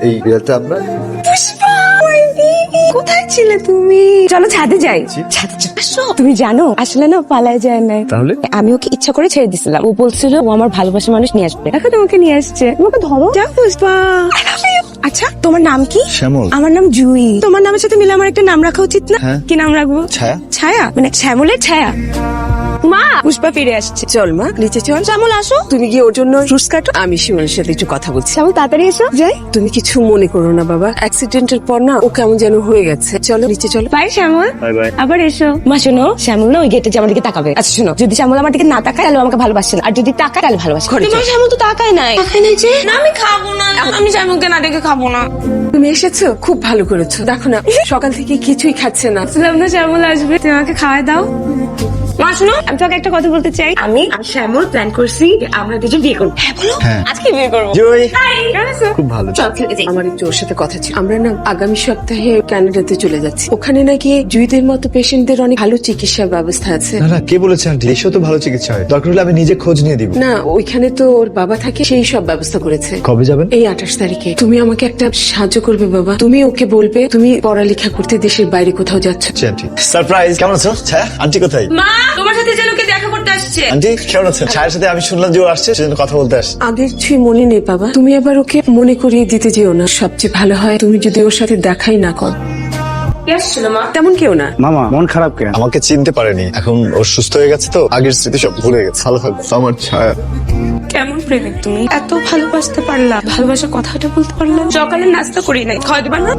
এই বিড়ালটা আপনার? কোথায় ছিলে তুমি? চলো ছাদে যাই। ছাদে আসো। তুমি জানো আসলে না পালায় যায় না। তাহলে? আমি ওকে ইচ্ছা করে ছেড়ে দিছিলাম। ও বলছিল ও আমার ভালোবাসা মানুষ নিয়ে আসবে। এখন তোমাকে নিয়ে আসছে। তোমাকে ধরো। যাও পুষ্পা। আচ্ছা তোমার নাম কি? শ্যামল। আমার নাম জুই। তোমার নামের সাথে মিলে আমার একটা নাম রাখা উচিত না? হ্যাঁ। কি নাম রাখবো? ছায়া। ছায়া মানে শ্যামলের ছায়া। মা পুষ্পা ফিরে আসছে। চল মা নিচে চল। শ্যামল আসো। তুমি গিয়ে ওর জন্য ফ্রুটস কাটো। আমি শিমুলের সাথে একটু কথা বলছি। শ্যামল তাড়াতাড়ি এসো। যাই। তুমি কিছু মনে করো না বাবা। অ্যাক্সিডেন্টের পর না ও কেমন যেন হয়ে গেছে। চলো নিচে চলো। বাই শ্যামল। Bye bye. আবার এসো। মা শোনো শ্যামল না ওই গেটে যে আমার দিকে তাকাবে। আচ্ছা শোনো যদি শ্যামল আমার দিকে না তাকায় তাহলে ও আমাকে ভালোবাসছে না। আর যদি তাকায় তাহলে ভালোবাসে। তোমার শ্যামল তো তাকায় নাই। তাকায় নাই যে? না আমি খাবো না। আমি শ্যামলকে না দেখে খাবো না। তুমি এসেছো খুব ভালো করেছো। দেখো না সকাল থেকে কিছুই খাচ্ছে না। বললাম না শ্যামল আসবে তুমি আমাকে খাওয়াই দাও। মা শুনো আমি তোমাকে একটা কথা বলতে চাই। আমি আর শ্যামল প্ল্যান করছি আমরা দুজন বিয়ে করবো। হ্যাঁ বলো। হ্যাঁ। আজকে বিয়ে করবো। জয়। হাই কেমন আছো? খুব ভালো। চল খেতে যাই। আমার একটু ওর সাথে কথা ছিল। আমরা না আগামী সপ্তাহে কানাডাতে চলে যাচ্ছি। ওখানে নাকি জুইদের মতো পেশেন্টদের অনেক ভালো চিকিৎসার ব্যবস্থা আছে। না না, কে বলেছে আন্টি? দেশেও তো ভালো চিকিৎসা হয়। দরকার হলে আমি নিজে খোঁজ নিয়ে দিব। না ওইখানে তো ওর বাবা থাকে সেই সব ব্যবস্থা করেছে। কবে যাবেন? এই 28 তারিখে। তুমি আমাকে একটা সাহায্য করবে বাবা। তুমি ওকে বলবে তুমি পড়ালেখা করতে দেশের বাইরে কোথাও যাচ্ছ। জি আন্টি। সারপ্রাইজ। কেমন আছো ছায়া? আন্টি কোথায়? মা তোমার সাথে যেন কে দেখা করতে আসছে। আন্টি কেমন আছেন? ছায়ার সাথে আমি শুনলাম যে ও আসছে, সেজন্য কথা বলতে আসছে। আগের কিছুই মনে নেই বাবা। তুমি আবার ওকে মনে করিয়ে দিতে যেও না। সবচেয়ে ভালো হয় তুমি যদি ওর সাথে দেখাই না কর। তেমন কেউ না। মামা মন খারাপ কেন? আমাকে চিনতে পারেনি, এখন ও সুস্থ হয়ে গেছে তো আগের স্মৃতি সব ভুলে গেছে। ভালো থাকবে আমার ছায়া। কেমন প্রেমিক তুমি? এত ভালোবাসতে পারলা, ভালোবাসার কথাটা বলতে পারলাম। সকালে নাস্তা করি নাই, খাওয়া দিবা না?